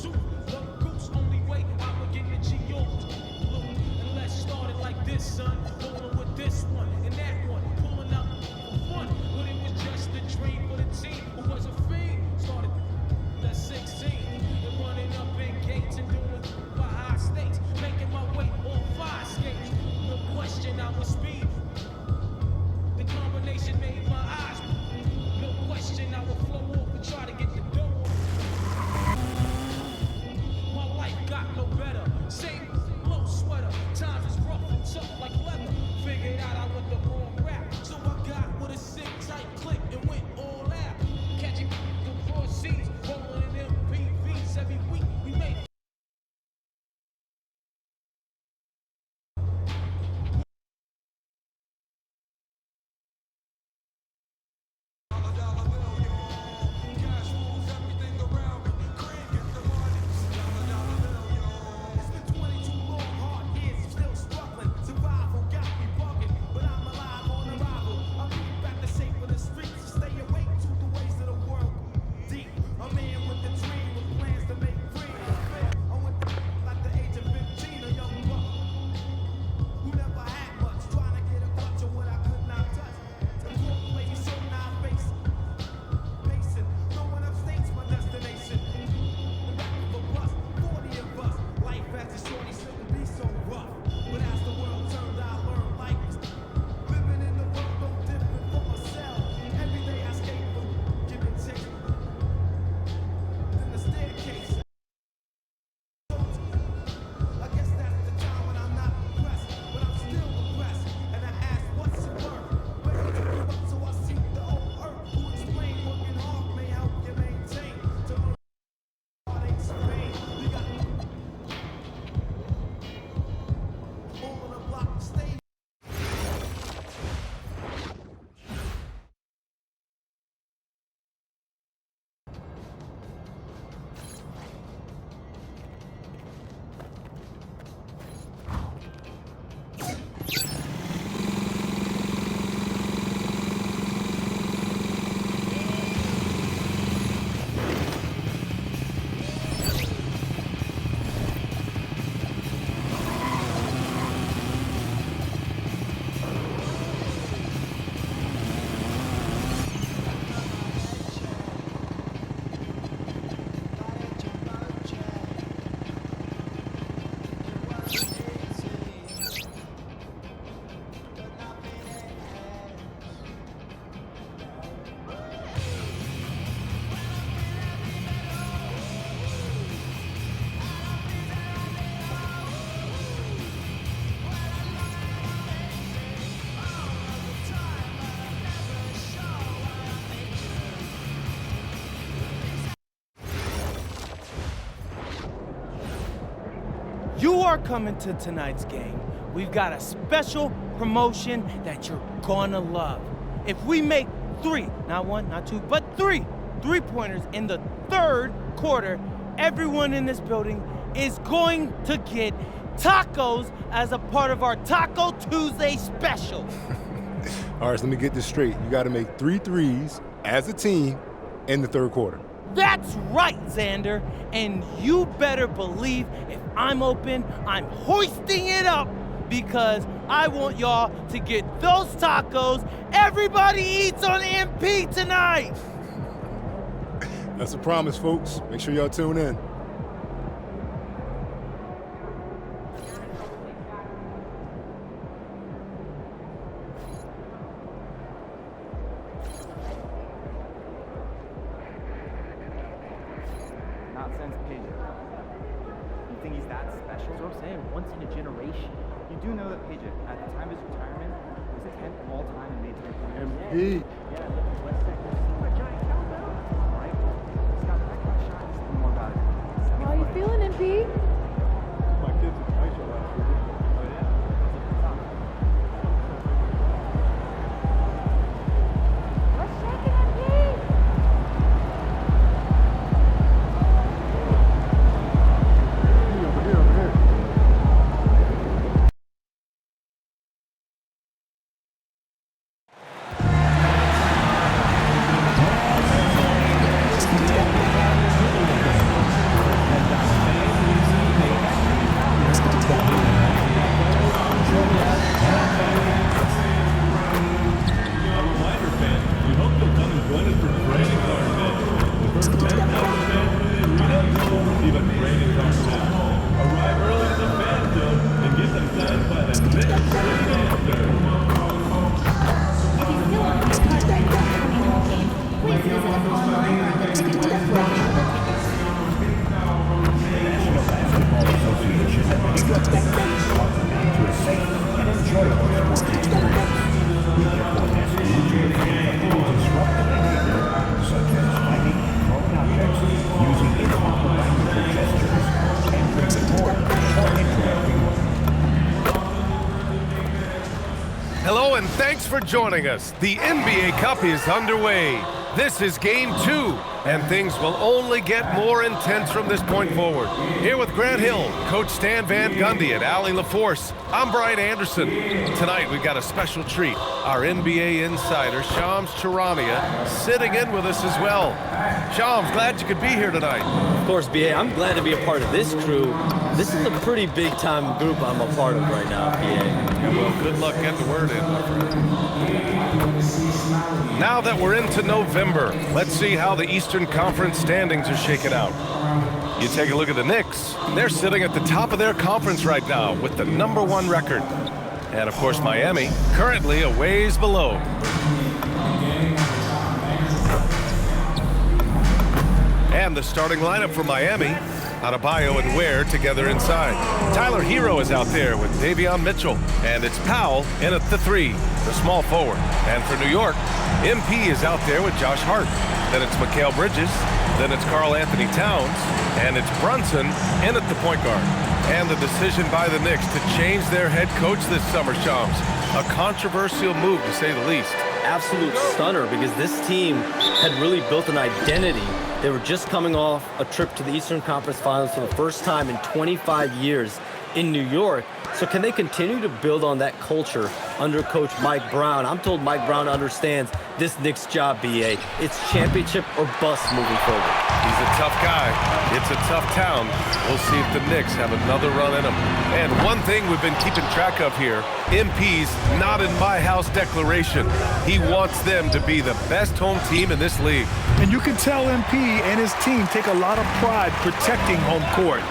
Zoo, love goose, only way I would get the G-York. Look, and let's start it like this, son. Going with this one and that one, pulling up for fun. But it was just a dream for the team who was a fiend. Started at 16 and running up in gates and doing by high stakes, making my way on 5 skates. No question, I was speed. The combination made my eyes. No question, I would flow off and try to get the dough. My life got no better. Same low sweater. Times is rough and tough like leather. Figured out I went the wrong rap. So I got with a sick tight click and went all out. Catching the broad seas, rolling in MPVs every week. We made You are coming to tonight's game. We've got a special promotion that you're gonna love. If we make 3, not 1, not 2, but 3 3-pointers in the 3rd quarter, everyone in this building is going to get tacos as a part of our Taco Tuesday special. All right, so let me get this straight. You got to make 3 threes as a team in the 3rd quarter. That's right, Xander. And you better believe if I'm open, I'm hoisting it up because I want y'all to get those tacos everybody eats on MP tonight. That's a promise, folks. Make sure y'all tune in. Not since Pager. You think he's that special? That's what I'm saying, once in a generation. You do know that Pager, at the time of his retirement, was 10th of all time in major league. Hey. Yeah, look at West Texas. See my giant countdown? Right? He's got that kind of shine. Just think more about it. How you feeling, MP? My kids at the high school last week. Oh, yeah? What's shaking, MP? Over here, over here. Hello and thanks for joining us. The NBA Cup is underway. This is game 2, and things will only get more intense from this point forward. Here with Grant Hill, Coach Stan Van Gundy, and Allie LaForce, I'm Brian Anderson. Tonight we've got a special treat. Our NBA insider, Shams Charania, sitting in with us as well. Shams, glad you could be here tonight. Of course, BA, I'm glad to be a part of this crew. This is a pretty big-time group I'm a part of right now, BA. Yeah, well, good luck getting the word in, my friend. Now that we're into November, let's see how the Eastern Conference standings are shaking out. You take a look at the Knicks. They're sitting at the top of their conference right now with the #1 record. And, of course, Miami, currently a ways below. And the starting lineup for Miami, Adebayo and Ware together inside. Tyler Hero is out there with Davion Mitchell, and it's Powell in at the 3, the small forward. And for New York, MP is out there with Josh Hart. Then it's Mikal Bridges, then it's Karl Anthony Towns, and it's Brunson in at the point guard. And the decision by the Knicks to change their head coach this summer, Shams. A controversial move, to say the least. Absolute stunner, because this team had really built an identity. They were just coming off a trip to the Eastern Conference Finals for the first time in 25 years in New York. So can they continue to build on that culture under Coach Mike Brown? I'm told Mike Brown understands this Knicks job, BA. It's championship or bust moving forward. He's a tough guy. It's a tough town. We'll see if the Knicks have another run in them. And one thing we've been keeping track of here, MP's not in my house declaration. He wants them to be the best home team in this league. And you can tell MP and his team take a lot of pride protecting home court.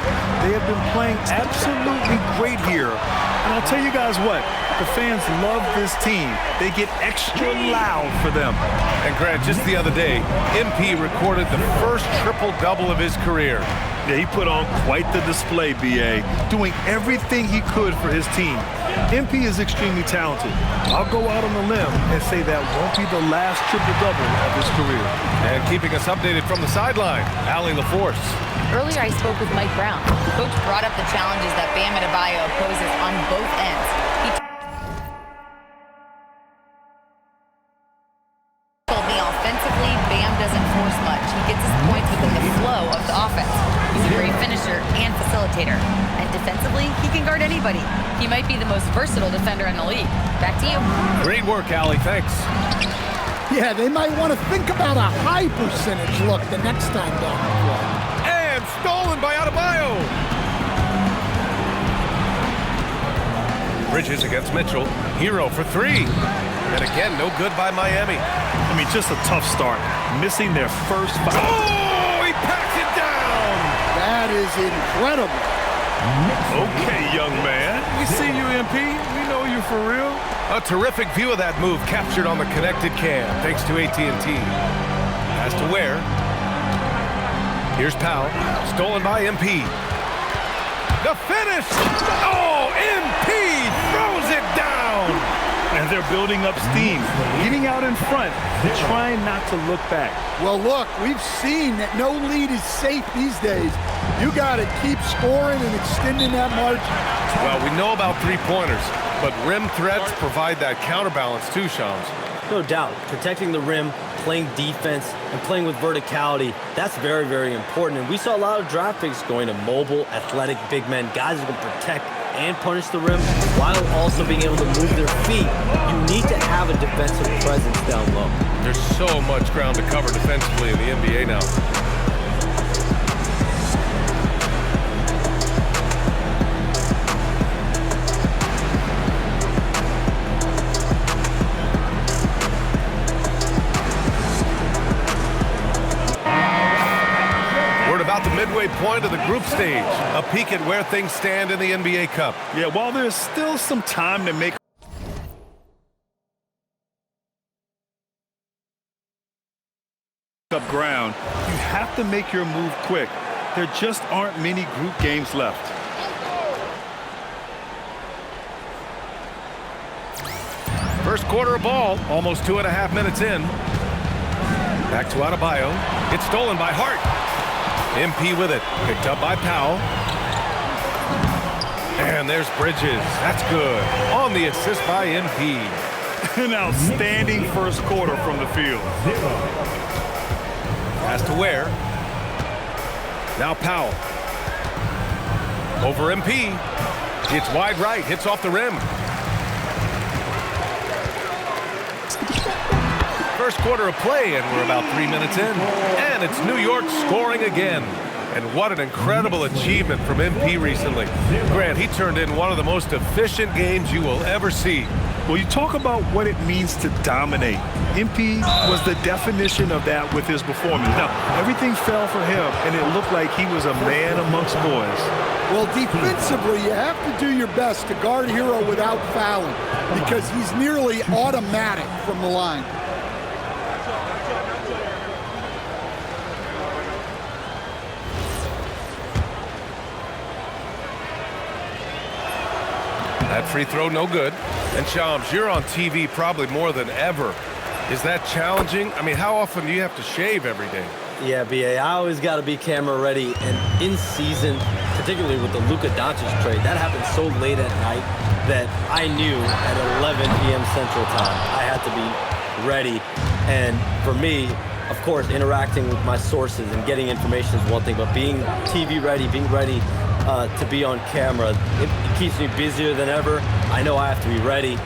They have been playing absolutely great here. And I'll tell you guys what, the fans love this team. They get extra loud for them. And Grant, just the other day, MP recorded the first triple-double of his career. Yeah, he put on quite the display, BA, doing everything he could for his team. MP is extremely talented. I'll go out on a limb and say that won't be the last triple-double of his career. And keeping us updated from the sideline, Allie LaForce. Earlier, I spoke with Mike Brown. Coach brought up the challenges that Bam Adebayo poses on both ends. He told me offensively, Bam doesn't force much. He gets his points within the flow of the offense. He's a great finisher and facilitator. And defensively, he can guard anybody. He might be the most versatile defender in the league. Back to you. Great work, Allie. Thanks. Yeah, they might want to think about a high percentage look the next time down the floor. And stolen by Adebayo. Bridges against Mitchell. Hero for 3. And again, no good by Miami. I mean, just a tough start. Missing their first 5. Oh, he packs it down. That is incredible. Okay, young man. We see you, MP. We know you for real. A terrific view of that move captured on the connected cam, thanks to AT&T. Pass to Ware. Here's Powell, stolen by MP. The finish! Oh, MP throws it down! And they're building up steam, getting out in front, trying not to look back. Well, look, we've seen that no lead is safe these days. You got to keep scoring and extending that margin. Well, we know about three-pointers, but rim threats provide that counterbalance too, Shams. No doubt, protecting the rim, playing defense, and playing with verticality, that's very, very important. And we saw a lot of draft picks going to mobile, athletic big men, guys who can protect and punish the rim while also being able to move their feet. You need to have a defensive presence down low. There's so much ground to cover defensively in the NBA now. about the midway point of the group stage. A peek at where things stand in the NBA Cup. Yeah, while there's still some time to make up ground, you have to make your move quick. There just aren't many group games left. First quarter of ball, almost 2.5 minutes in. Back to Adebayo. It's stolen by Hart. MP with it. Picked up by Powell. And there's Bridges. That's good. On the assist by MP. An outstanding first quarter from the field. Pass to Ware. Now Powell. Over MP. It's wide right. Hits off the rim. First quarter of play, and we're about 3 minutes in. And it's New York scoring again. And what an incredible achievement from MP recently. Grant, he turned in one of the most efficient games you will ever see. Well, you talk about what it means to dominate. MP was the definition of that with his performance. Now, everything fell for him, and it looked like he was a man amongst boys. Well, defensively, you have to do your best to guard Hero without fouling because he's nearly automatic from the line. That free throw, no good. And Shams, you're on TV probably more than ever. Is that challenging? I mean, how often do you have to shave every day? Yeah, BA, I always got to be camera ready. And in season, particularly with the Luka Doncic trade, that happened so late at night that I knew at 11 p.m. Central Time I had to be ready. And for me, of course, interacting with my sources and getting information is one thing, but being TV ready, being ready to be on camera, it keeps me busier than ever. I know I have to be ready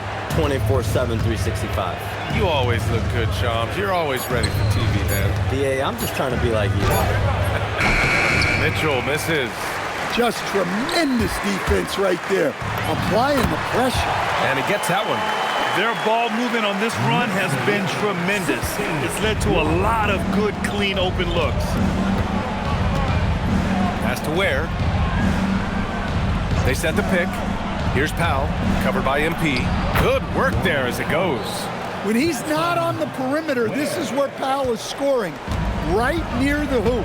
24/7, 365. You always look good, Shams. You're always ready for TV, man. BA, I'm just trying to be like you. Mitchell misses. Just tremendous defense right there. Applying the pressure. And he gets that one. Their ball movement on this run has been tremendous. It's led to a lot of good, clean, open looks. Pass to Ware. They set the pick. Here's Powell, covered by MP. Good work there as it goes. When he's not on the perimeter, this is where Powell is scoring, right near the hoop.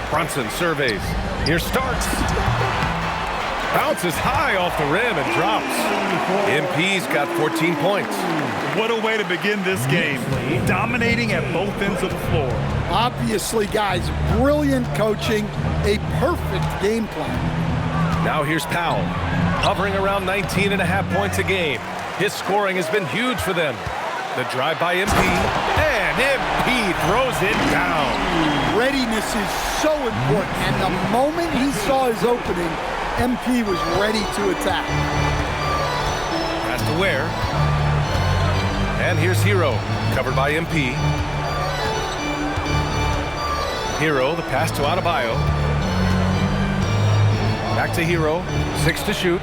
Brunson surveys. Here's Starks. Bounces high off the rim and drops. MP's got 14 points. What a way to begin this game. Dominating at both ends of the floor. Obviously, guys, brilliant coaching, a perfect game plan. Now here's Powell, hovering around 19.5 points a game. His scoring has been huge for them. The drive by MP, and MP throws it down. Readiness is so important, and the moment he saw his opening, MP was ready to attack. Pass to Ware. And here's Hero, covered by MP. Hero, the pass to Adebayo. Back to Hero, 6 to shoot.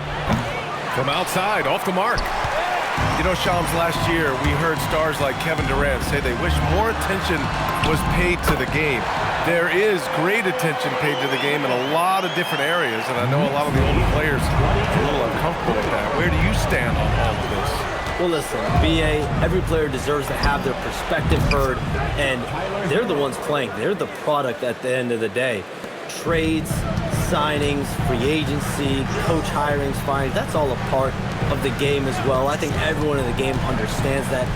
From outside, off the mark. You know, Shams, last year we heard stars like Kevin Durant say they wish more attention was paid to the game. There is great attention paid to the game in a lot of different areas, and I know a lot of the older players are a little uncomfortable with that. Where do you stand on all of this? Well, listen, BA, every player deserves to have their perspective heard, and they're the ones playing. They're the product at the end of the day. Trades, signings, free agency, coach hirings, firings, that's all a part of the game as well. I think everyone in the game understands that.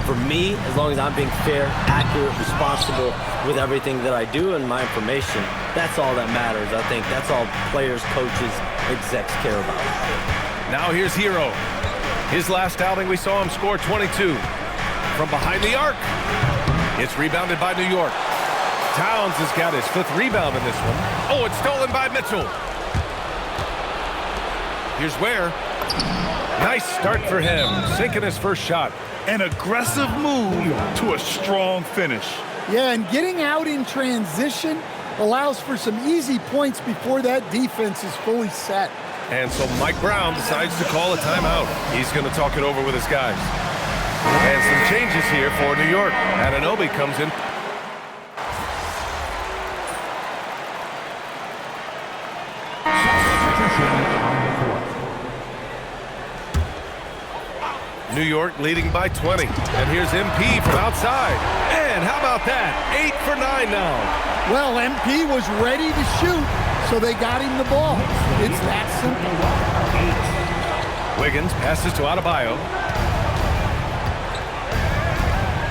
For me, as long as I'm being fair, accurate, responsible with everything that I do and my information, that's all that matters. I think that's all players, coaches, execs care about. Now here's Hero. His last outing, we saw him score 22. From behind the arc, it's rebounded by New York. Towns has got his 5th rebound in this one. Oh, it's stolen by Mitchell. Here's Ware. Nice start for him, sinking his first shot. An aggressive move to a strong finish. Yeah, and getting out in transition allows for some easy points before that defense is fully set. And so Mike Brown decides to call a timeout. He's going to talk it over with his guys. And some changes here for New York. Anunoby comes in. New York leading by 20. And here's MP from outside. And how about that? 8 for 9 now. Well, MP was ready to shoot, so they got him the ball. It's that simple. Wiggins passes to Adebayo.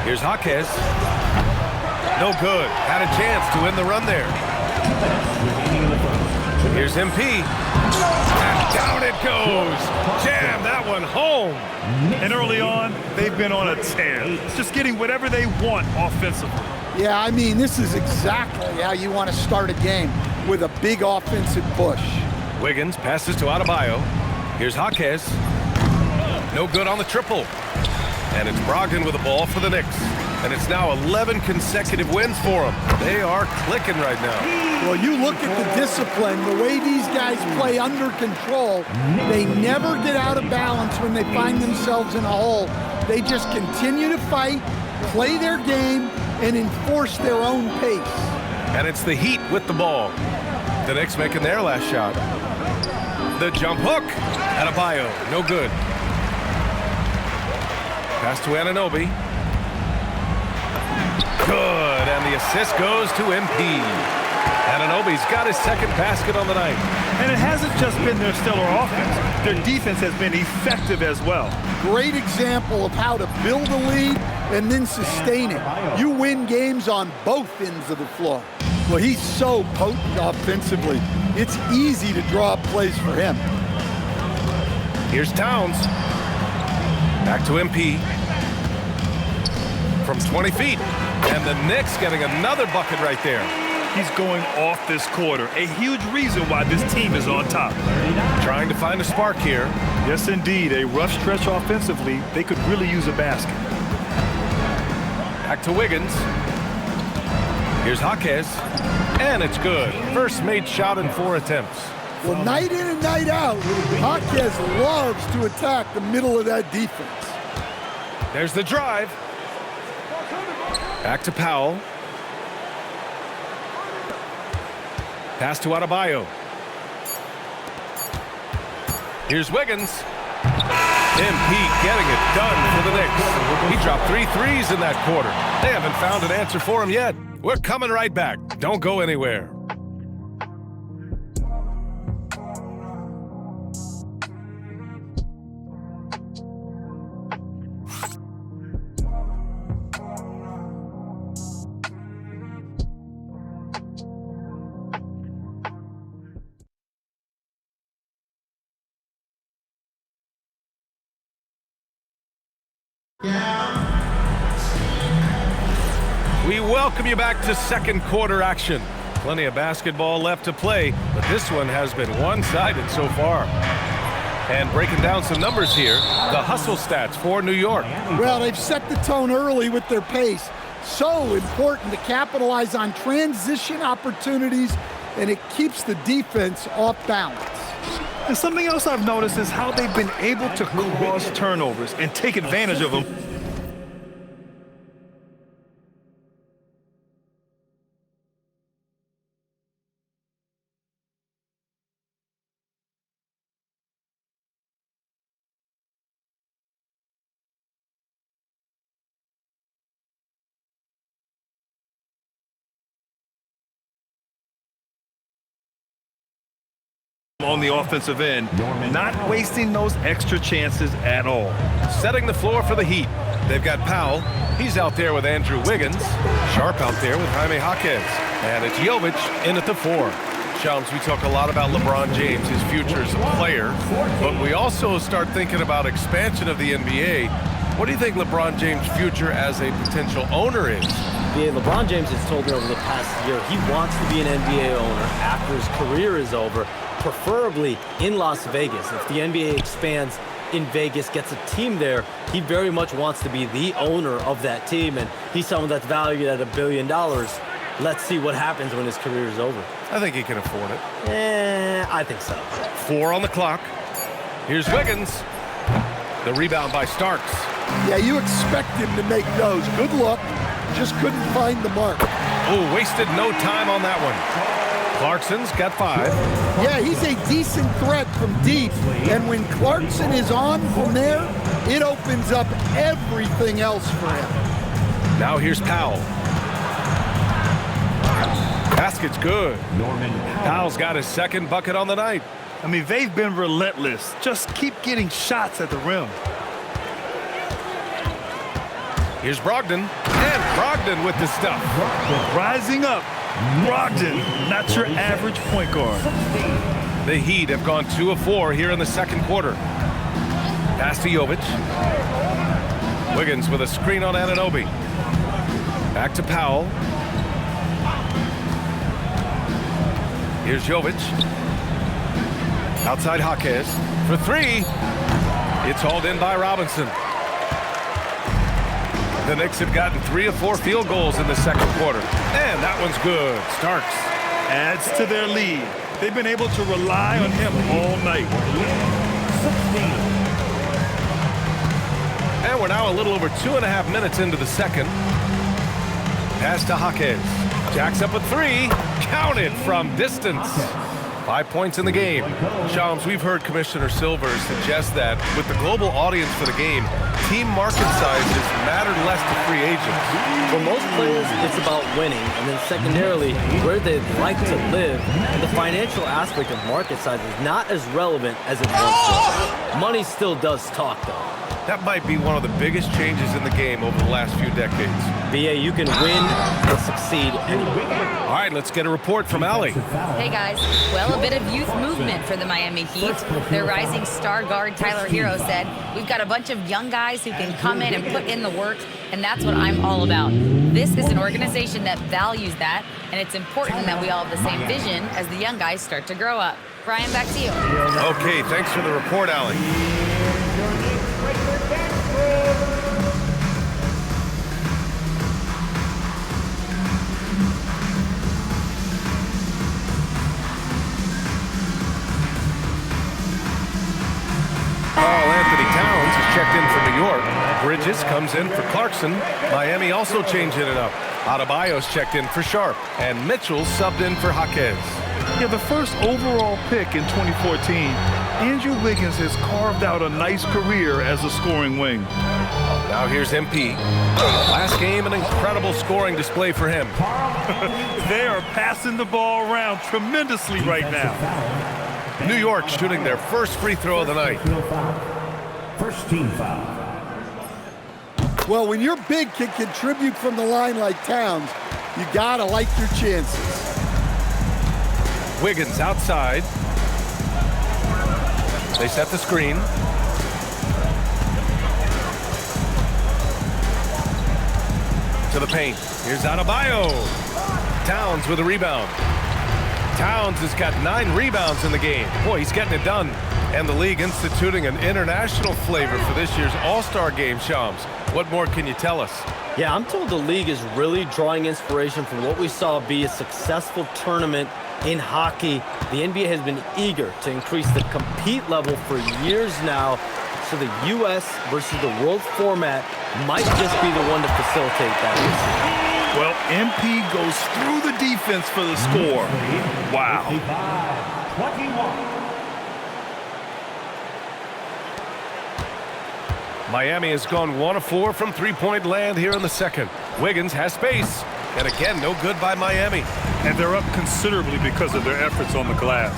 Here's Jaquez. No good. Had a chance to win the run there. Here's MP. And down it goes. Jam that one home. And early on, they've been on a tear. Just getting whatever they want offensively. Yeah, I mean, this is exactly how you want to start a game, with a big offensive push. Wiggins passes to Adebayo. Here's Jaquez. No good on the triple. And it's Brogdon with the ball for the Knicks. And it's now 11 consecutive wins for them. They are clicking right now. Well, you look at the discipline, the way these guys play under control, they never get out of balance when they find themselves in a hole. They just continue to fight, play their game, and enforce their own pace. And it's the Heat with the ball. The Knicks making their last shot. The jump hook. Adebayo, no good. Pass to Anunoby. Good, and the assist goes to MP. Anunoby's got his second basket on the night. And it hasn't just been their stellar offense. Their defense has been effective as well. Great example of how to build a lead and then sustain it. You win games on both ends of the floor. Well, he's so potent offensively. It's easy to draw up plays for him. Here's Towns. Back to MP. From 20 feet. And the Knicks getting another bucket right there. He's going off this quarter. A huge reason why this team is on top. Trying to find a spark here. Yes, indeed. A rough stretch offensively. They could really use a basket. Back to Wiggins. Here's Jaquez. And it's good. First made shot in 4 attempts. Well, night in and night out, Jaquez loves to attack the middle of that defense. There's the drive. Back to Powell. Pass to Adebayo. Here's Wiggins. MP getting it done for the Knicks. He dropped 3 threes in that quarter. They haven't found an answer for him yet. We're coming right back. Don't go anywhere. We welcome you back to second quarter action. Plenty of basketball left to play, but this one has been one-sided so far. And breaking down some numbers here, the hustle stats for New York. Well, they've set the tone early with their pace. So important to capitalize on transition opportunities, and it keeps the defense off balance. And something else I've noticed is how they've been able to cause turnovers and take advantage of them. On the offensive end, not wasting those extra chances at all. Setting the floor for the Heat. They've got Powell. He's out there with Andrew Wiggins. Sharp out there with Jaime Jaquez. And it's Jovic in at the 4. Shams, we talk a lot about LeBron James, his future as a player, but we also start thinking about expansion of the NBA. What do you think LeBron James' future as a potential owner is? Yeah, LeBron James has told me over the past year he wants to be an NBA owner after his career is over, preferably in Las Vegas. If the NBA expands in Vegas, gets a team there, he very much wants to be the owner of that team, and he's someone that's valued at $1 billion. Let's see what happens when his career is over. I think he can afford it. I think so. 4 on the clock. Here's Wiggins. The rebound by Starks. Yeah, you expect him to make those. Good look. Just couldn't find the mark. Oh, wasted no time on that one. Clarkson's got 5. Yeah, he's a decent threat from deep. And when Clarkson is on from there, it opens up everything else for him. Now here's Powell. Basket's good. Powell's got his second bucket on the night. I mean, they've been relentless. Just keep getting shots at the rim. Here's Brogdon. And Brogdon with the stuff. Rising up. Brogdon, not your average point guard. The Heat have gone 2 of 4 here in the second quarter. Pass to Jovic. Wiggins with a screen on Anunoby. Back to Powell. Here's Jovic. Outside Jaquez for 3. It's hauled in by Robinson. The Knicks have gotten 3 of 4 field goals in the second quarter. And that one's good. Starks adds to their lead. They've been able to rely on him all night. And we're now a little over 2.5 minutes into the second. Pass to Jaquez. Jacks up a 3. Counted from distance. 5 points in the game. Shams, we've heard Commissioner Silver suggest that with the global audience for the game, team market sizes matter less to free agents. For most players, it's about winning, and then secondarily, where they'd like to live. And the financial aspect of market size is not as relevant as it once was. Money still does talk, though. That might be one of the biggest changes in the game over the last few decades. BA, you can win and succeed anywhere. All right, let's get a report from Allie. Hey guys, well, a bit of youth movement for the Miami Heat. Their rising star guard Tyler Hero said, "We've got a bunch of young guys who can come in and put in the work, and that's what I'm all about." This is an organization that values that, and it's important that we all have the same vision as the young guys start to grow up. Brian, back to you. Okay, thanks for the report, Allie. Karl-Anthony Towns is checked in for New York. Bridges comes in for Clarkson. Miami also changing it up. Adebayo's checked in for Sharp. And Mitchell subbed in for Jaquez. Yeah, the first overall pick in 2014, Andrew Wiggins has carved out a nice career as a scoring wing. Now here's MP. Last game, an incredible scoring display for him. They are passing the ball around tremendously right now. New York shooting their first free throw of the night. First team foul. Well, when your big can contribute from the line like Towns, you gotta like your chances. Wiggins outside. They set the screen. To the paint. Here's Adebayo. Towns with a rebound. Towns has got 9 rebounds in the game. Boy, he's getting it done. And the league instituting an international flavor for this year's All-Star game, Shams. What more can you tell us? Yeah, I'm told the league is really drawing inspiration from what we saw be a successful tournament in hockey. The NBA has been eager to increase the compete level for years now, so the U.S. versus the world format might just be the one to facilitate that. Well, MP goes through the defense for the score. Wow. 21. Miami has gone 1 of 4 from three-point land here in the second. Wiggins has space. And again, no good by Miami. And they're up considerably because of their efforts on the glass.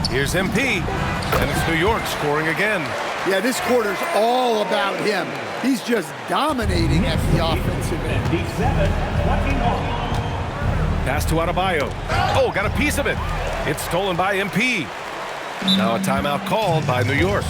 Here's MP. And it's New York scoring again. Yeah, this quarter's all about him. He's just dominating at the offensive end. 57, 21. Pass to Adebayo. Oh, got a piece of it. It's stolen by MP. Now a timeout called by New York.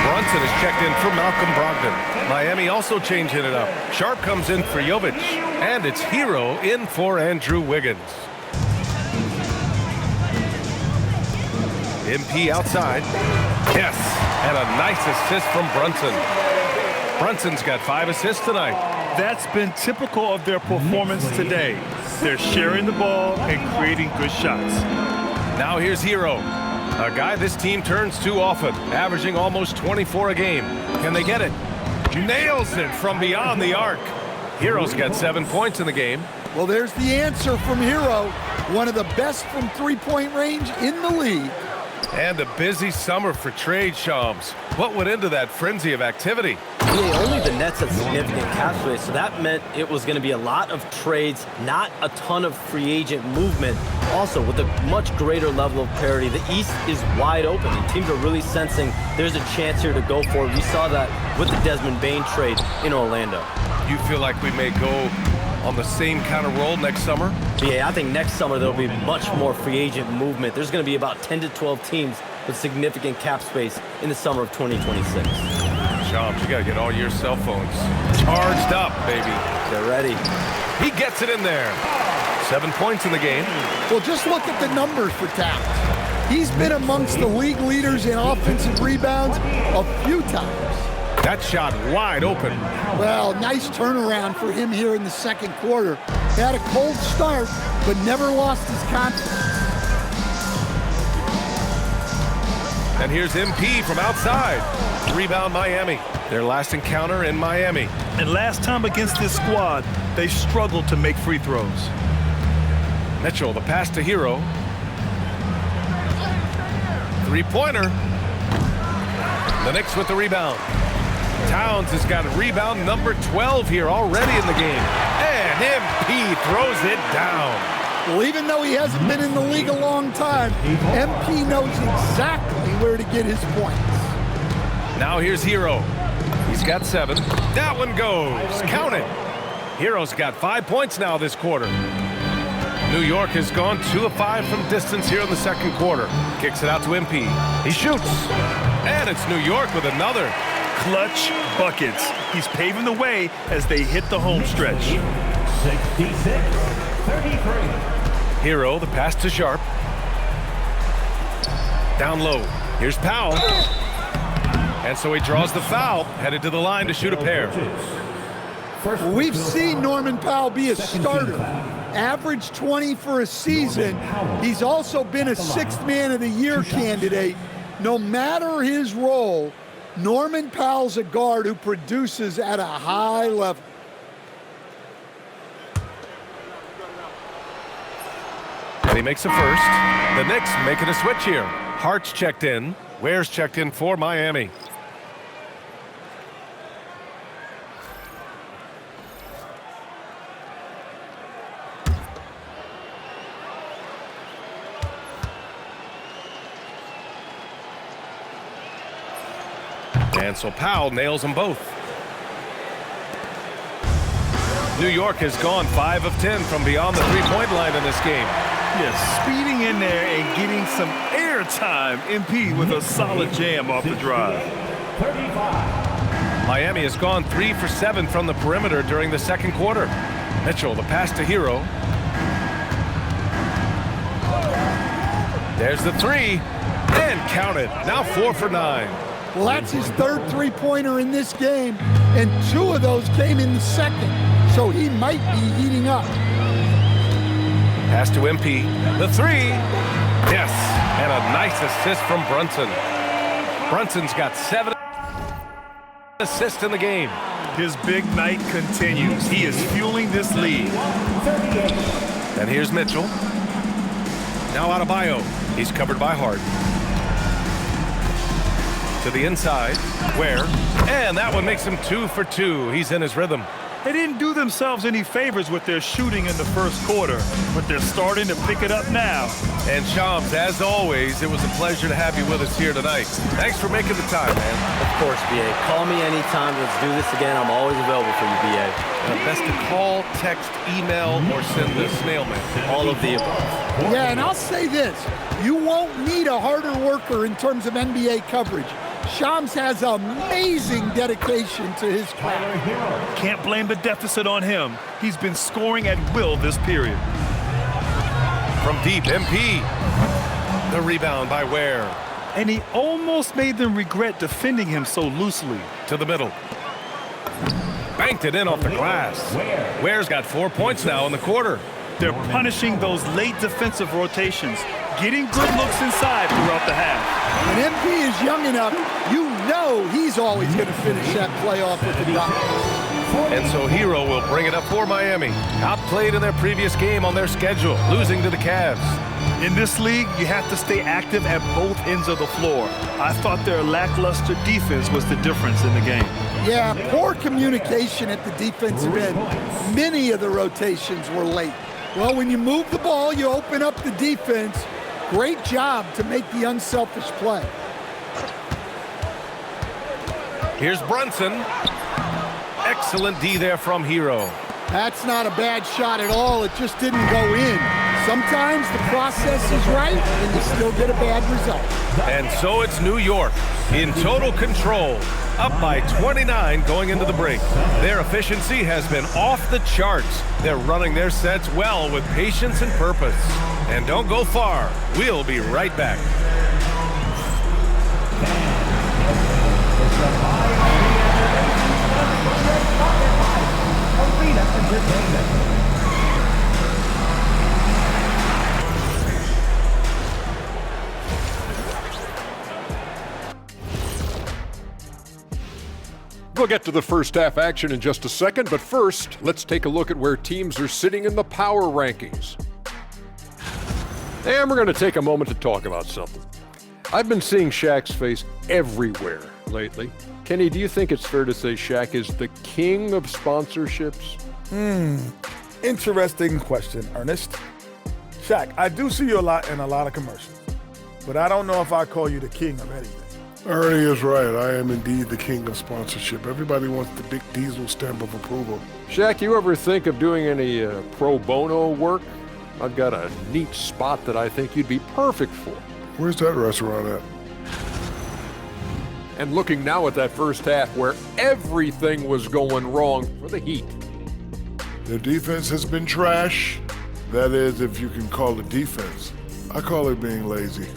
Brunson is checked in for Malcolm Brogdon. Miami also changing it up. Sharp comes in for Jovic. And it's Hero in for Andrew Wiggins. MP outside. Yes. And a nice assist from Brunson. Brunson's got 5 assists tonight. That's been typical of their performance today. They're sharing the ball and creating good shots. Now here's Hero, a guy this team turns to often, averaging almost 24 a game. Can they get it? Nails it from beyond the arc. Hero's got 7 points in the game. Well, there's the answer from Hero, one of the best from three-point range in the league. And a busy summer for trade, Shams. What went into that frenzy of activity? Yeah, only the Nets had significant cap space, so that meant it was going to be a lot of trades, not a ton of free agent movement. Also, with a much greater level of parity, the East is wide open, and teams are really sensing there's a chance here to go for it. We saw that with the Desmond Bane trade in Orlando. You feel like we may go on the same kind of roll next summer? Yeah, I think next summer there'll be much more free agent movement. There's going to be about 10 to 12 teams with significant cap space in the summer of 2026. Shams, you got to get all your cell phones charged up, baby. They're ready. He gets it in there. 7 points in the game. Well, just look at the numbers for Towns. He's been amongst the league leaders in offensive rebounds a few times. That shot wide open. Well, nice turnaround for him here in the second quarter. Had a cold start, but never lost his confidence. And here's MP from outside. Rebound Miami. Their last encounter in Miami. And last time against this squad, they struggled to make free throws. Mitchell, the pass to Hero. Three-pointer. The Knicks with the rebound. Towns has got rebound number 12 here already in the game. And MP throws it down. Well, even though he hasn't been in the league a long time, MP knows exactly where to get his points. Now here's Hero. He's got 7. That one goes. Count it. Hero's got 5 points now this quarter. New York has gone 2 of 5 from distance here in the second quarter. Kicks it out to MP. He shoots. And it's New York with another. Clutch buckets. He's paving the way as they hit the home stretch. 66-33. Hero, the pass to Sharp. Down low. Here's Powell. And so he draws the foul, headed to the line to shoot a pair. We've seen Norman Powell be a starter. Average 20 for a season. He's also been a 6th Man of the Year candidate. No matter his role, Norman Powell's a guard who produces at a high level. And he makes a first. The Knicks making a switch here. Hart's checked in. Ware's checked in for Miami. And so Powell nails them both. New York has gone 5 of 10 from beyond the three-point line in this game. Yes, speeding in there and getting some air time. MP with a solid jam off the drive. 35. Miami has gone 3 for 7 from the perimeter during the second quarter. Mitchell, the pass to Hero. There's the 3. And count it. Now 4 for 9. Well, that's his 3rd three-pointer in this game, and 2 of those came in the second, so he might be heating up. Pass to MP. The 3. Yes. And a nice assist from Brunson. Brunson's got 7 assists in the game. His big night continues. He is fueling this lead. 38. And here's Mitchell. Now Adebayo. He's covered by Hart. To the inside. Ware. And that one makes him 2 for 2. He's in his rhythm. They didn't do themselves any favors with their shooting in the first quarter, but they're starting to pick it up now. And Shams, as always, it was a pleasure to have you with us here tonight. Thanks for making the time, man. Of course, BA. Call me anytime. Let's do this again. I'm always available for you, BA. Best to call, text, email, or send the snail mail. All of the above. Yeah, and I'll say this. You won't need a harder worker in terms of NBA coverage. Shams has amazing dedication to his craft. Can't blame the deficit on him. He's been scoring at will this period. From deep, MP. The rebound by Ware. And he almost made them regret defending him so loosely. To the middle. Banked it in off the glass. Ware's got 4 points now in the quarter. They're punishing those late defensive rotations, getting good looks inside throughout the half. When MP is young enough, you know he's always going to finish that play off with the dunk. And so Hero will bring it up for Miami. Outplayed in their previous game on their schedule, losing to the Cavs. In this league, you have to stay active at both ends of the floor. I thought their lackluster defense was the difference in the game. Yeah, poor communication at the defensive end. Many of the rotations were late. Well, when you move the ball, you open up the defense. Great job to make the unselfish play. Here's Brunson. Excellent D there from Hero. That's not a bad shot at all. It just didn't go in. Sometimes the process is right, and you still get a bad result. And so it's New York in total control, up by 29 going into the break. Their efficiency has been off the charts. They're running their sets well with patience and purpose. And don't go far. We'll be right back. We'll get to the first half action in just a second, but first, let's take a look at where teams are sitting in the power rankings. And we're going to take a moment to talk about something. I've been seeing Shaq's face everywhere lately. Kenny, do you think it's fair to say Shaq is the king of sponsorships? Interesting question, Ernest. Shaq, I do see you a lot in a lot of commercials, but I don't know if I call you the king of anything. Ernie is right. I am indeed the king of sponsorship. Everybody wants the big Diesel stamp of approval. Shaq, you ever think of doing any pro bono work? I've got a neat spot that I think you'd be perfect for. Where's that restaurant at? And looking now at that first half where everything was going wrong for the Heat. Their defense has been trash. That is, if you can call it defense. I call it being lazy.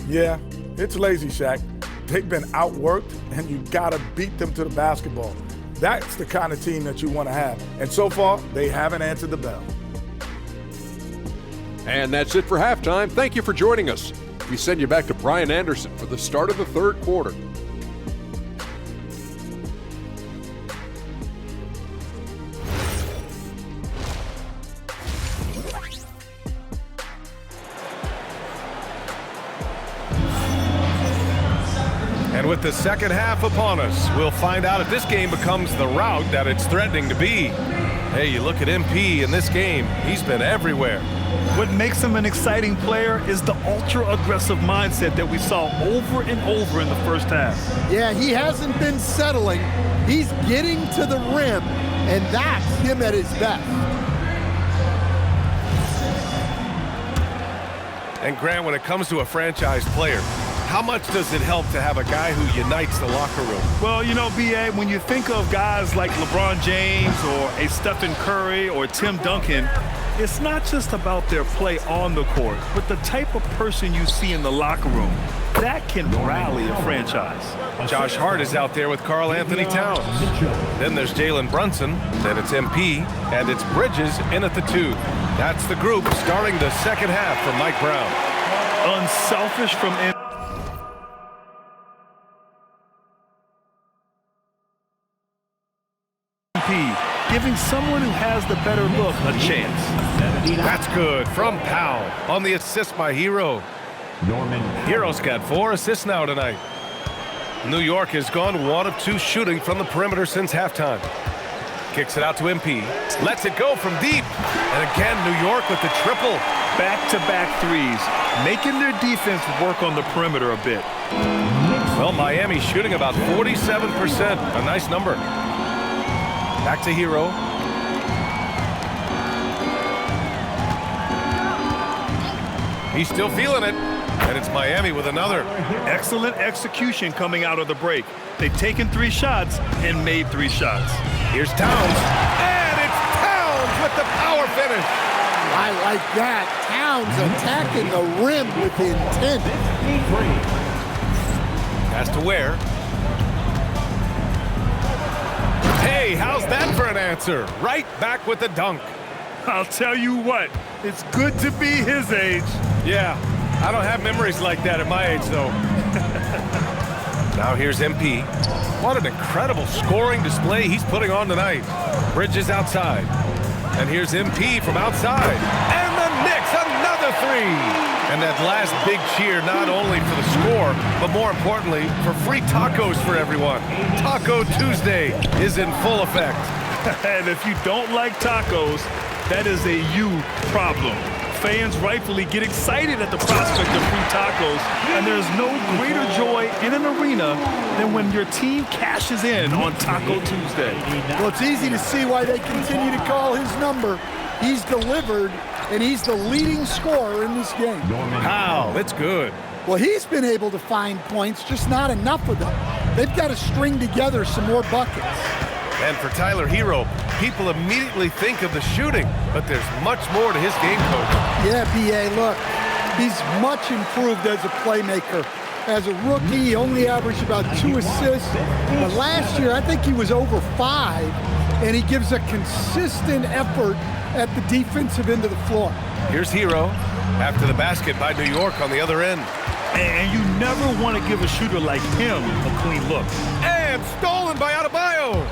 Yeah, it's lazy, Shaq. They've been outworked, and you gotta beat them to the basketball. That's the kind of team that you want to have. And so far, they haven't answered the bell. And that's it for halftime. Thank you for joining us. We send you back to Brian Anderson for the start of the third quarter. And with the second half upon us, we'll find out if this game becomes the rout that it's threatening to be. Hey, you look at MP in this game, he's been everywhere. What makes him an exciting player is the ultra-aggressive mindset that we saw over and over in the first half. Yeah, he hasn't been settling. He's getting to the rim, and that's him at his best. And Grant, when it comes to a franchise player, how much does it help to have a guy who unites the locker room? Well, you know, B.A., when you think of guys like LeBron James or a Stephen Curry or Tim Duncan, it's not just about their play on the court, but the type of person you see in the locker room. That can rally a franchise. Josh Hart is out there with Karl Anthony Towns. Then there's Jalen Brunson, then it's MP, and it's Bridges in at the 2. That's the group starting the second half for Mike Brown. Unselfish from giving someone who has the better look a chance. That's good from Powell on the assist by Hero. Hero's got 4 assists now tonight. New York has gone 1 of 2 shooting from the perimeter since halftime. Kicks it out to MP. Lets it go from deep. And again, New York with the triple. Back-to-back threes, making their defense work on the perimeter a bit. Well, Miami shooting about 47%. A nice number. Back to Hero. He's still feeling it. And it's Miami with another. Excellent execution coming out of the break. They've taken 3 shots and made 3 shots. Here's Towns. And it's Towns with the power finish. I like that. Towns attacking the rim with intent. Pass to Ware. Hey, how's that for an answer? Right back with the dunk. I'll tell you what, it's good to be his age. Yeah, I don't have memories like that at my age, though. Now here's MP. What an incredible scoring display he's putting on tonight. Bridges outside. And here's MP from outside. And the Knicks, another three. And that last big cheer, not only for the score, but more importantly, for free tacos for everyone. Taco Tuesday is in full effect. And if you don't like tacos, that is a you problem. Fans rightfully get excited at the prospect of free tacos, and there's no greater joy in an arena than when your team cashes in on Taco Tuesday. Well, it's easy to see why they continue to call his number. He's delivered, and he's the leading scorer in this game. Wow, that's good. Well, he's been able to find points, just not enough of them. They've got to string together some more buckets. And for Tyler Hero, people immediately think of the shooting, but there's much more to his game, Coach. Yeah, B.A., look, he's much improved as a playmaker. As a rookie, he only averaged about 2 assists. But last year, I think he was over 5, and he gives a consistent effort at the defensive end of the floor. Here's Hero after the basket by New York on the other end. And you never want to give a shooter like him a clean look. And stolen by Adebayo.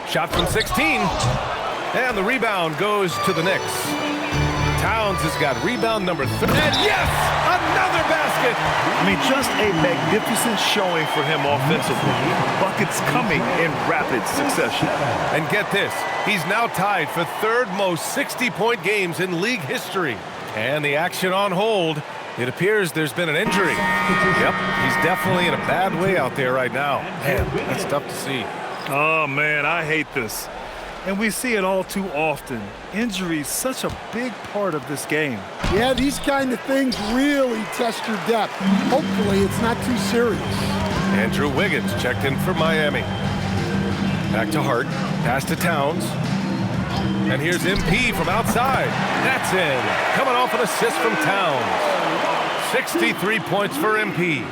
Shot from 16. And the rebound goes to the Knicks. Towns has got rebound number 3. And yes, another basket. I mean, just a magnificent showing for him offensively. Buckets coming in rapid succession. And get this, he's now tied for 3rd most 60-point games in league history. And the action on hold. It appears there's been an injury. Yep, he's definitely in a bad way out there right now. Man, that's tough to see. Oh, man, I hate this. And we see it all too often. Injury is such a big part of this game. Yeah, these kind of things really test your depth. Hopefully, it's not too serious. Andrew Wiggins checked in for Miami. Back to Hart. Pass to Towns. And here's MP from outside. That's in. Coming off an assist from Towns. 63 points for MP.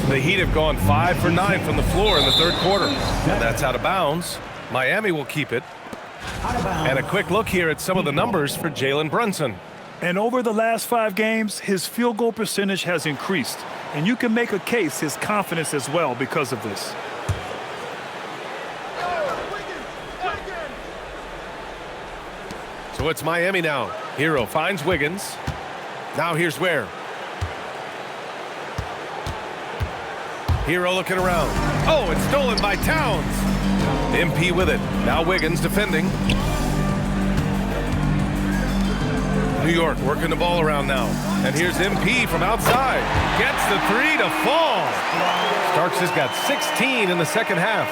The Heat have gone 5 for 9 from the floor in the 3rd quarter. And that's out of bounds. Miami will keep it. And a quick look here at some of the numbers for Jalen Brunson. And over the last 5 games, his field goal percentage has increased. And you can make a case his confidence as well because of this. So it's Miami now. Hero finds Wiggins. Now here's Ware. Hero looking around. Oh, it's stolen by Towns. MP with it. Now Wiggins defending. New York working the ball around now. And here's MP from outside. Gets the 3 to fall. Starks has got 16 in the 2nd half.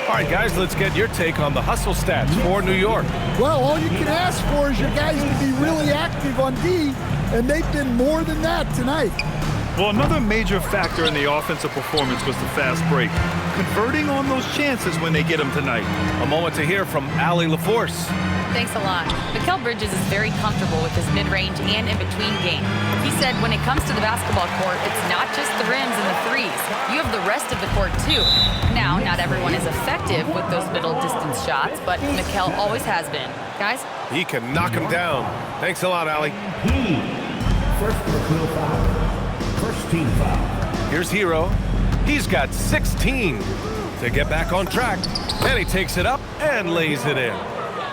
All right, guys, let's get your take on the hustle stats for New York. Well, all you can ask for is your guys to be really active on D, and they've been more than that tonight. Well, another major factor in the offensive performance was the fast break. Converting on those chances when they get them tonight. A moment to hear from Allie LaForce. Thanks a lot. Mikal Bridges is very comfortable with his mid-range and in-between game. He said when it comes to the basketball court, it's not just the rims and the threes. You have the rest of the court, too. Now, not everyone is effective with those middle-distance shots, but Mikal always has been. Guys? He can knock him down. Thanks a lot, Allie. First personal foul. First team foul. Here's Hero. He's got 16 to get back on track. And he takes it up and lays it in.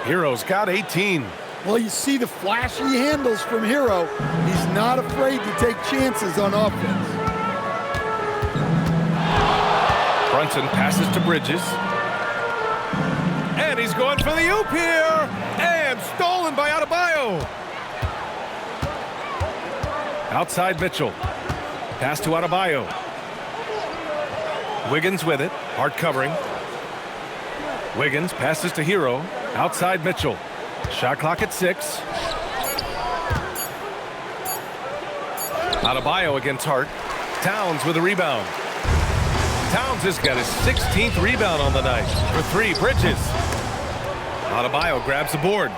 Hero's got 18. Well, you see the flashy handles from Hero. He's not afraid to take chances on offense. Brunson passes to Bridges. And he's going for the oop here. And stolen by Adebayo. Outside Mitchell. Pass to Adebayo. Wiggins with it. Hart covering. Wiggins passes to Hero. Outside Mitchell. Shot clock at 6. Adebayo against Hart. Towns with a rebound. Towns has got his 16th rebound on the night. For 3, Bridges. Adebayo grabs the board.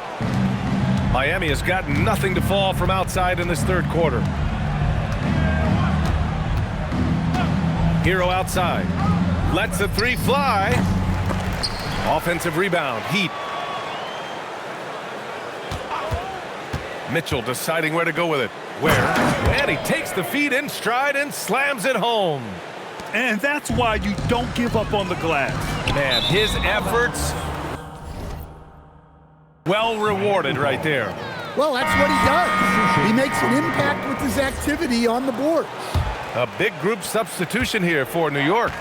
Miami has got nothing to fall from outside in this 3rd quarter. Hero outside. Lets the three fly. Offensive rebound. Heat. Mitchell deciding where to go with it. Where? And he takes the feed in stride and slams it home. And that's why you don't give up on the glass. Man, his efforts well rewarded right there. Well, that's what he does. He makes an impact with his activity on the board. A big group substitution here for New York.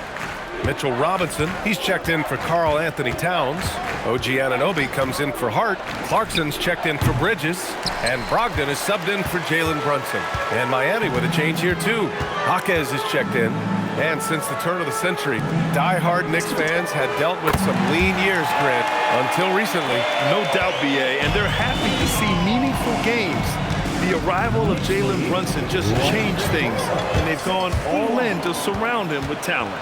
Mitchell Robinson, he's checked in for Karl Anthony Towns. OG Anunoby comes in for Hart. Clarkson's checked in for Bridges. And Brogdon is subbed in for Jalen Brunson. And Miami with a change here too. Jaquez is checked in. And since the turn of the century, die-hard Knicks fans had dealt with some lean years, Grant, until recently. No doubt, BA, and they're happy to see meaningful games. The arrival of Jalen Brunson just changed things, and they've gone all in to surround him with talent.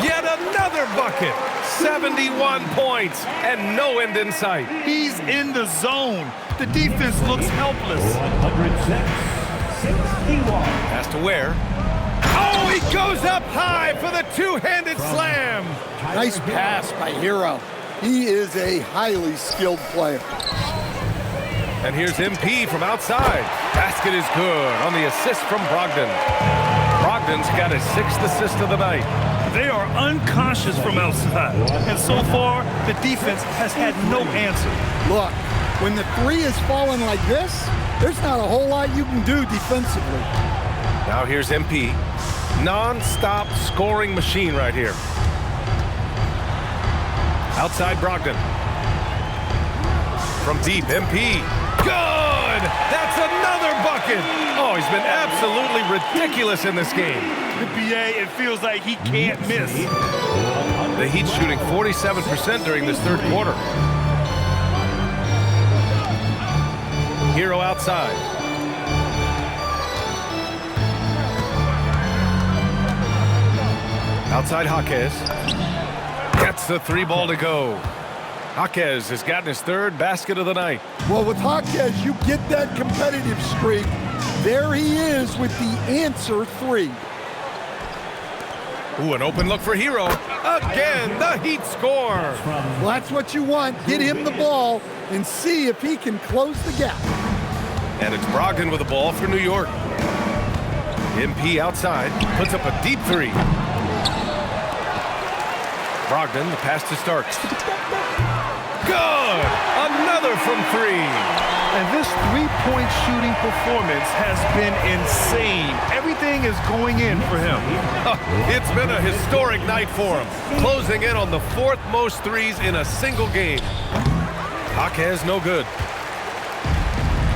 Yet another bucket. 71 points and no end in sight. He's in the zone. The defense looks helpless. 106-61. Has to Ware. Oh, he goes up high for the two-handed slam. Nice pass by Hero. He is a highly skilled player. And here's MP from outside. Basket is good on the assist from Brogdon. Brogdon's got his 6th assist of the night. They are unconscious from outside, and so far, the defense has had no answer. Look, when the three is falling like this, there's not a whole lot you can do defensively. Now here's MP. Non-stop scoring machine right here. Outside Brogdon. From deep, MP. Good! That's another bucket! Oh, he's been absolutely ridiculous in this game. The BA, it feels like he can't miss. The Heat shooting 47% during this third quarter. Hero outside. Outside Jaquez. Gets the three ball to go. Jaquez has gotten his 3rd basket of the night. Well, with Jaquez, you get that competitive streak. There he is with the answer 3. Ooh, an open look for Hero. Again, the Heat score. Well, that's what you want. Get him the ball and see if he can close the gap. And it's Brogdon with the ball for New York. MP outside, puts up a deep 3. Brogdon, the pass to Starks. Good! Another from 3. And this three-point shooting performance has been insane. Everything is going in for him. It's been a historic night for him, closing in on the 4th most threes in a single game. Jaquez no good.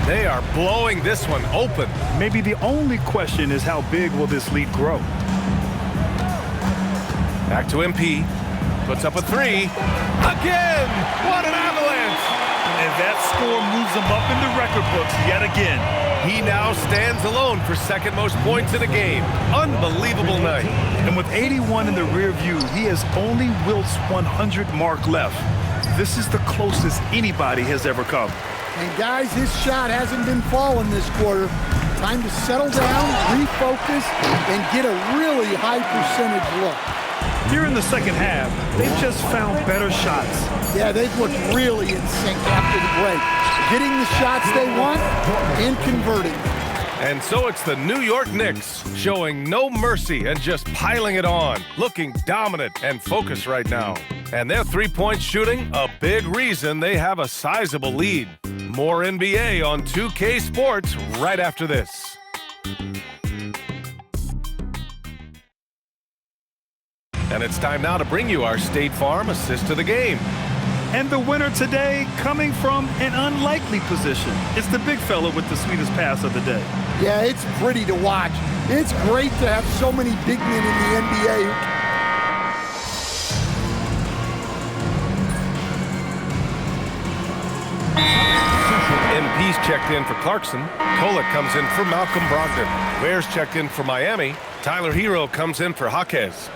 They are blowing this one open. Maybe the only question is how big will this lead grow? Back to MP. Puts up a 3. Again! What an avalanche! And that score moves him up in the record books yet again. He now stands alone for 2nd most points in a game. Unbelievable night. And with 81 in the rear view, he has only Wilt's 100 mark left. This is the closest anybody has ever come. And guys, his shot hasn't been falling this quarter. Time to settle down, refocus, and get a really high percentage look. Here in the second half, they've just found better shots. Yeah, they've looked really in sync after the break. Getting the shots they want and converting. And so it's the New York Knicks showing no mercy and just piling it on, looking dominant and focused right now. And their three-point shooting, a big reason they have a sizable lead. More NBA on 2K Sports right after this. And it's time now to bring you our State Farm assist of the game. And the winner today coming from an unlikely position. It's the big fella with the sweetest pass of the day. Yeah, it's pretty to watch. It's great to have so many big men in the NBA. MP's checked in for Clarkson. Kolek comes in for Malcolm Brogdon. Ware's checked in for Miami. Tyler Hero comes in for Jaquez.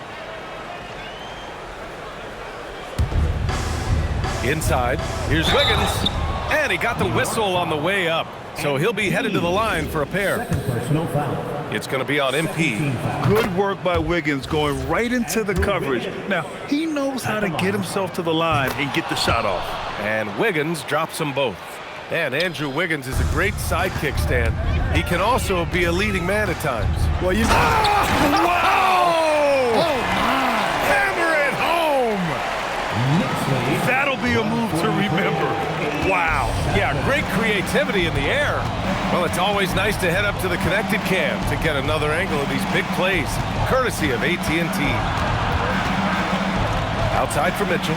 Inside, here's Wiggins. And he got the whistle on the way up. So he'll be headed to the line for a pair. Personal foul. It's going to be on MP. Good work by Wiggins going right into the coverage. Now, he knows how to get himself to the line and get the shot off. And Wiggins drops them both. And Andrew Wiggins is a great sidekick, Stan. He can also be a leading man at times. Well, you know. Wow! Oh, my. Hammer it home! That'll be a move to remember. Wow. Yeah, great creativity in the air. Well, it's always nice to head up to the connected cam to get another angle of these big plays, courtesy of AT&T. Outside for Mitchell.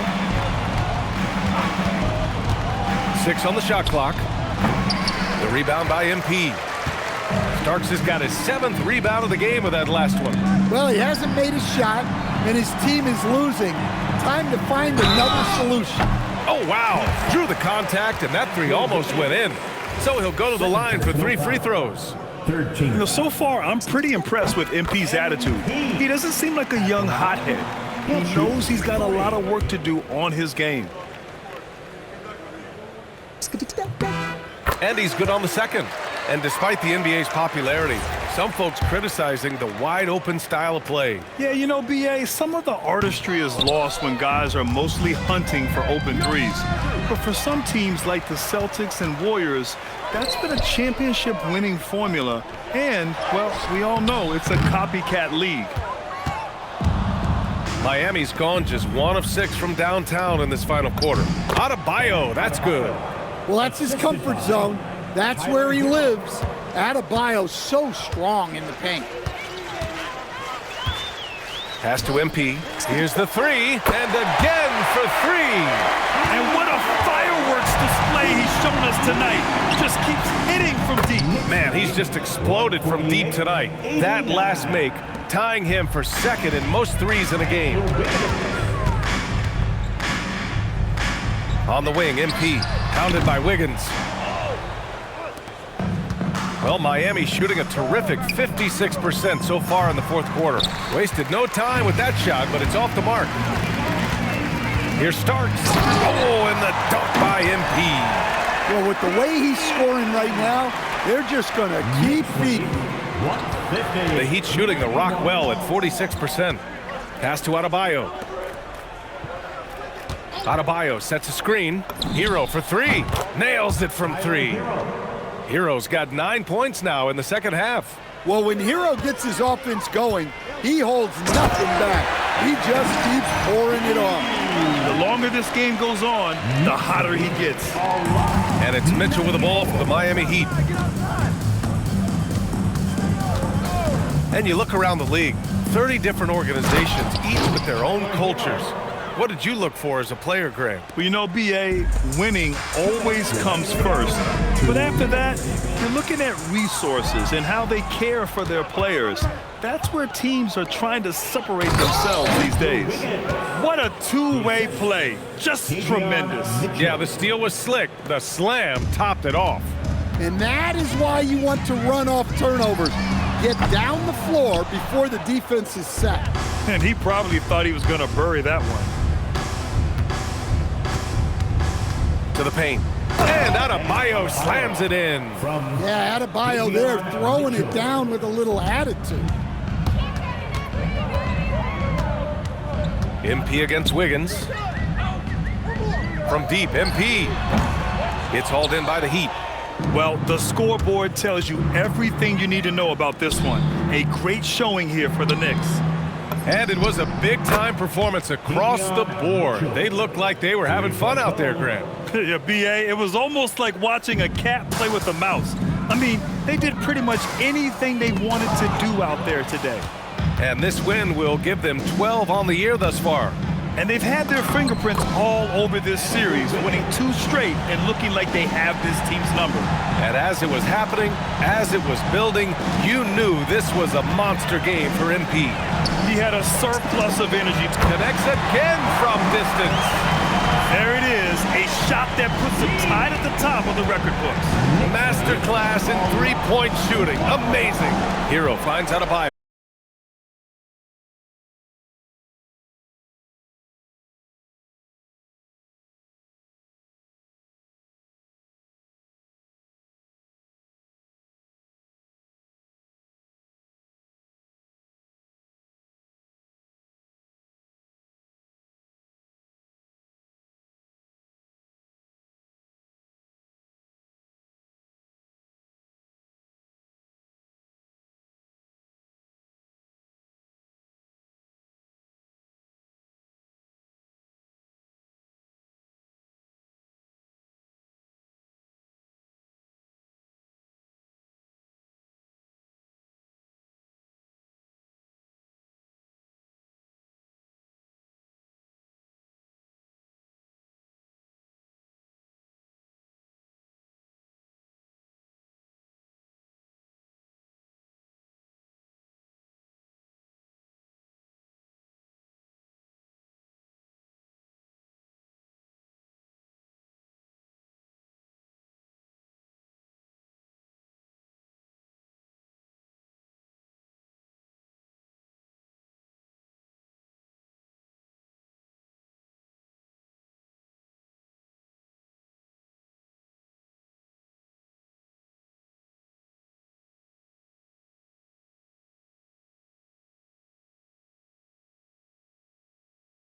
6 on the shot clock. The rebound by MP. Starks has got his 7th rebound of the game with that last one. Well, he hasn't made a shot, and his team is losing. Time to find another solution. Oh, wow. Drew the contact, and that 3 almost went in. So he'll go to the line for 3 free throws. You know, so far, I'm pretty impressed with MP's attitude. He doesn't seem like a young hothead. He knows he's got a lot of work to do on his game. And he's good on the second. And despite the NBA's popularity, some folks criticizing the wide-open style of play. Yeah, you know, BA, some of the artistry is lost when guys are mostly hunting for open threes. But for some teams like the Celtics and Warriors, that's been a championship-winning formula. And, well, we all know it's a copycat league. Miami's gone just 1 of 6 from downtown in this final quarter. Adebayo, that's good. Well, that's his comfort zone. That's where he lives. Adebayo's so strong in the paint. Pass to MP. Here's the 3, and again for 3. And what a fireworks display he's shown us tonight. Just keeps hitting from deep. Man, he's just exploded from deep tonight. That last make, tying him for 2nd in most threes in a game. On the wing, MP, pounded by Wiggins. Well, Miami shooting a terrific 56% so far in the 4th quarter. Wasted no time with that shot, but it's off the mark. Here's Starks. Oh, and the dunk by MP. Well, with the way he's scoring right now, they're just going to keep feeding. The Heat shooting the rock well at 46%. Pass to Adebayo. Adebayo sets a screen. Hero for 3. Nails it from 3. Hero's got 9 points now in the second half. Well, when Hero gets his offense going, he holds nothing back. He just keeps pouring it on. The longer this game goes on, the hotter he gets. And it's Mitchell with the ball for the Miami Heat. And you look around the league, 30 different organizations, each with their own cultures. What did you look for as a player, Graham? Well, you know, BA, winning always comes first. But after that, you're looking at resources and how they care for their players. That's where teams are trying to separate themselves these days. What a two-way play. Just tremendous. Yeah, the steal was slick. The slam topped it off. And that is why you want to run off turnovers. Get down the floor before the defense is set. And he probably thought he was going to bury that one. To the paint. And Adebayo slams it in. Yeah, Adebayo there throwing it down with a little attitude. MP against Wiggins. From deep, MP. It's hauled in by the Heat. Well, the scoreboard tells you everything you need to know about this one. A great showing here for the Knicks. And it was a big-time performance across the board. They looked like they were having fun out there, Grant. Yeah, BA, it was almost like watching a cat play with a mouse. I mean, they did pretty much anything they wanted to do out there today. And this win will give them 12 on the year thus far. And they've had their fingerprints all over this series, winning 2 straight and looking like they have this team's number. And as it was happening, as it was building, you knew this was a monster game for MP. He had a surplus of energy. Connects again from distance. There it is, a shot that puts him tied at the top of the record books. Masterclass in 3-point shooting. Amazing. Hero finds Adebayo.